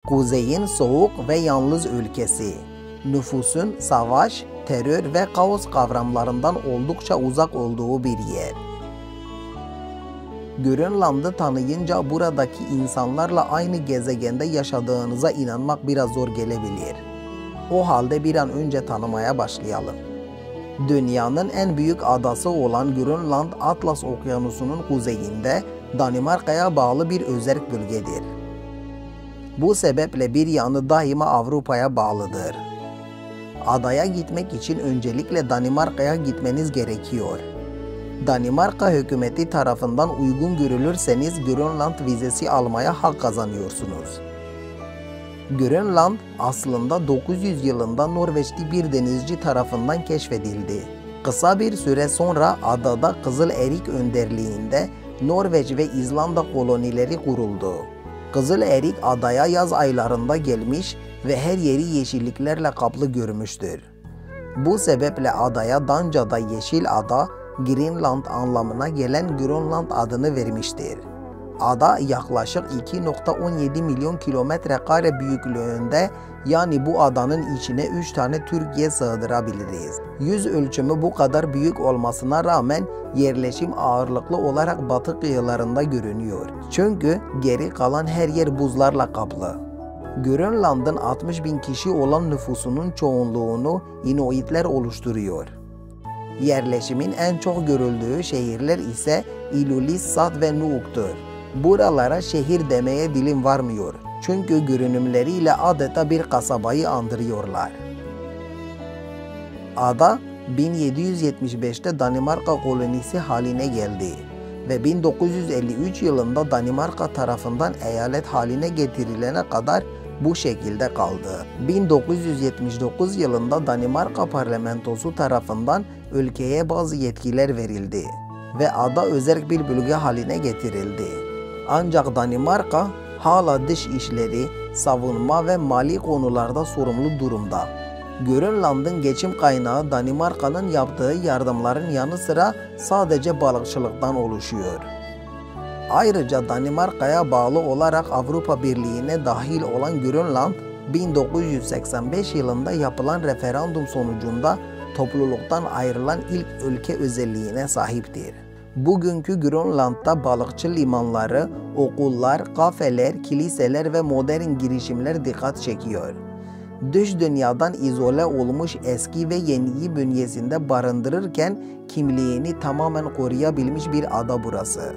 Kuzeyin soğuk ve yalnız ülkesi. Nüfusun savaş, terör ve kaos kavramlarından oldukça uzak olduğu bir yer. Grönland'ı tanıyınca buradaki insanlarla aynı gezegende yaşadığınıza inanmak biraz zor gelebilir. O halde bir an önce tanımaya başlayalım. Dünyanın en büyük adası olan Grönland, Atlas Okyanusu'nun kuzeyinde Danimarka'ya bağlı bir özerk bölgedir. Bu sebeple bir yanı daima Avrupa'ya bağlıdır. Adaya gitmek için öncelikle Danimarka'ya gitmeniz gerekiyor. Danimarka hükümeti tarafından uygun görülürseniz Grönland vizesi almaya hak kazanıyorsunuz. Grönland aslında 900 yılında Norveçli bir denizci tarafından keşfedildi. Kısa bir süre sonra adada Kızıl Erik önderliğinde Norveç ve İzlanda kolonileri kuruldu. Kızıl Erik adaya yaz aylarında gelmiş ve her yeri yeşilliklerle kaplı görmüştür. Bu sebeple adaya Danca'da Yeşil Ada, Greenland anlamına gelen Grönland adını vermiştir. Ada yaklaşık 2,17 milyon kilometre kare büyüklüğünde, yani bu adanın içine 3 tane Türkiye sığdırabiliriz. Yüz ölçümü bu kadar büyük olmasına rağmen yerleşim ağırlıklı olarak batı kıyılarında görünüyor. Çünkü geri kalan her yer buzlarla kaplı. Grönland'ın 60 bin kişi olan nüfusunun çoğunluğunu Inuitler oluşturuyor. Yerleşimin en çok görüldüğü şehirler ise Ilulissat ve Nuuk'tur. Buralara şehir demeye dilim varmıyor. Çünkü görünümleriyle adeta bir kasabayı andırıyorlar. Ada 1775'te Danimarka kolonisi haline geldi ve 1953 yılında Danimarka tarafından eyalet haline getirilene kadar bu şekilde kaldı. 1979 yılında Danimarka parlamentosu tarafından ülkeye bazı yetkiler verildi ve ada özerk bir bölge haline getirildi. Ancak Danimarka hala dış işleri, savunma ve mali konularda sorumlu durumda. Grönland'ın geçim kaynağı Danimarka'nın yaptığı yardımların yanı sıra sadece balıkçılıktan oluşuyor. Ayrıca Danimarka'ya bağlı olarak Avrupa Birliği'ne dahil olan Grönland, 1985 yılında yapılan referandum sonucunda topluluktan ayrılan ilk ülke özelliğine sahiptir. Bugünkü Grönland'da balıkçı limanları, okullar, kafeler, kiliseler ve modern girişimler dikkat çekiyor. Dış dünyadan izole olmuş eski ve yeniyi bünyesinde barındırırken kimliğini tamamen koruyabilmiş bir ada burası.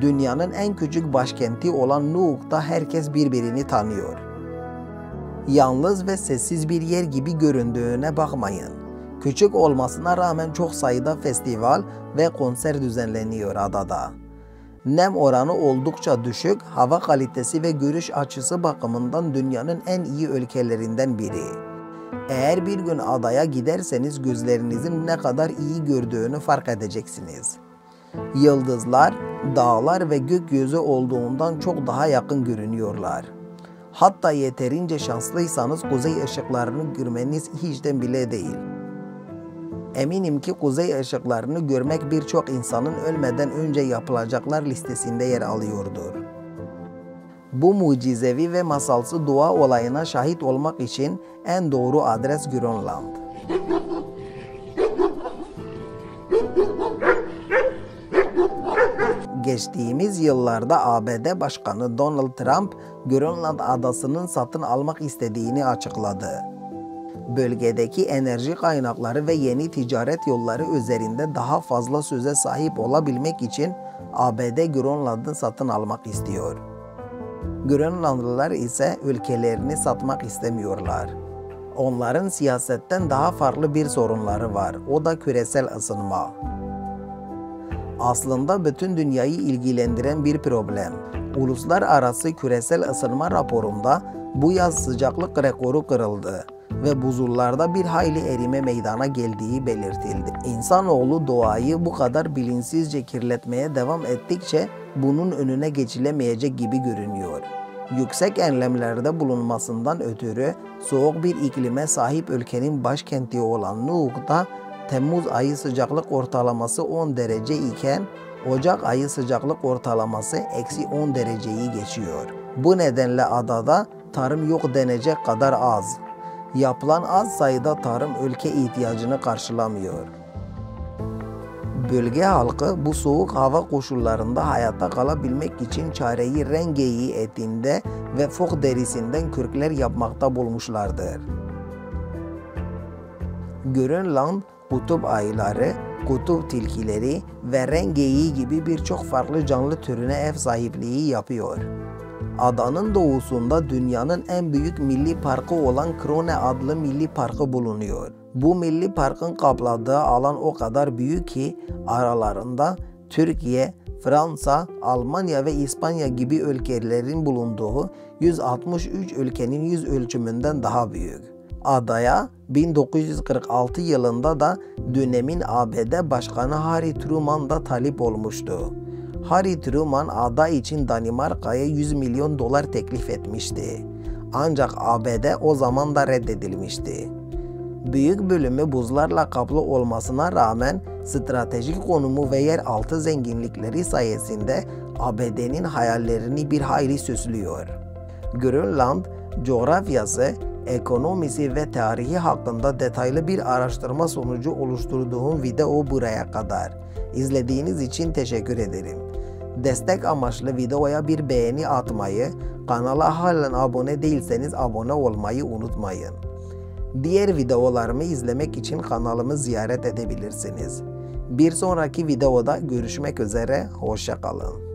Dünyanın en küçük başkenti olan Nuuk'ta herkes birbirini tanıyor. Yalnız ve sessiz bir yer gibi göründüğüne bakmayın. Küçük olmasına rağmen çok sayıda festival ve konser düzenleniyor adada. Nem oranı oldukça düşük, hava kalitesi ve görüş açısı bakımından dünyanın en iyi ülkelerinden biri. Eğer bir gün adaya giderseniz gözlerinizin ne kadar iyi gördüğünü fark edeceksiniz. Yıldızlar, dağlar ve gökyüzü olduğundan çok daha yakın görünüyorlar. Hatta yeterince şanslıysanız kuzey ışıklarını görmeniz hiçten bile değil. Eminim ki kuzey ışıklarını görmek birçok insanın ölmeden önce yapılacaklar listesinde yer alıyordur. Bu mucizevi ve masalsı doğa olayına şahit olmak için en doğru adres Grönland. Geçtiğimiz yıllarda ABD Başkanı Donald Trump, Grönland adasının satın almak istediğini açıkladı. Bölgedeki enerji kaynakları ve yeni ticaret yolları üzerinde daha fazla söze sahip olabilmek için ABD Grönland'ı satın almak istiyor. Grönlandlılar ise ülkelerini satmak istemiyorlar. Onların siyasetten daha farklı bir sorunları var, o da küresel ısınma. Aslında bütün dünyayı ilgilendiren bir problem. Uluslararası küresel ısınma raporunda bu yaz sıcaklık rekoru kırıldı ve buzullarda bir hayli erime meydana geldiği belirtildi. İnsanoğlu doğayı bu kadar bilinçsizce kirletmeye devam ettikçe bunun önüne geçilemeyecek gibi görünüyor. Yüksek enlemlerde bulunmasından ötürü soğuk bir iklime sahip ülkenin başkenti olan Nuuk'ta Temmuz ayı sıcaklık ortalaması 10 derece iken Ocak ayı sıcaklık ortalaması -10 dereceyi geçiyor. Bu nedenle adada tarım yok denecek kadar az. Yapılan az sayıda tarım ülke ihtiyacını karşılamıyor. Bölge halkı bu soğuk hava koşullarında hayatta kalabilmek için çareyi ren geyiği etinde ve fok derisinden kürkler yapmakta bulmuşlardır. Grönland, kutup ayıları, kutup tilkileri ve ren geyiği gibi birçok farklı canlı türüne ev sahipliği yapıyor. Adanın doğusunda dünyanın en büyük milli parkı olan Krone adlı milli parkı bulunuyor. Bu milli parkın kapladığı alan o kadar büyük ki aralarında Türkiye, Fransa, Almanya ve İspanya gibi ülkelerin bulunduğu 163 ülkenin yüz ölçümünden daha büyük. Adaya 1946 yılında da dönemin ABD Başkanı Harry Truman da talip olmuştu. Harry Truman ada için Danimarka'ya 100 milyon dolar teklif etmişti. Ancak ABD o zaman da reddedilmişti. Büyük bölümü buzlarla kaplı olmasına rağmen stratejik konumu ve yeraltı zenginlikleri sayesinde ABD'nin hayallerini bir hayli süslüyor. Grönland, coğrafyası, ekonomisi ve tarihi hakkında detaylı bir araştırma sonucu oluşturduğum video buraya kadar. İzlediğiniz için teşekkür ederim. Destek amaçlı videoya bir beğeni atmayı, kanala halen abone değilseniz abone olmayı unutmayın. Diğer videolarımı izlemek için kanalımı ziyaret edebilirsiniz. Bir sonraki videoda görüşmek üzere, hoşça kalın.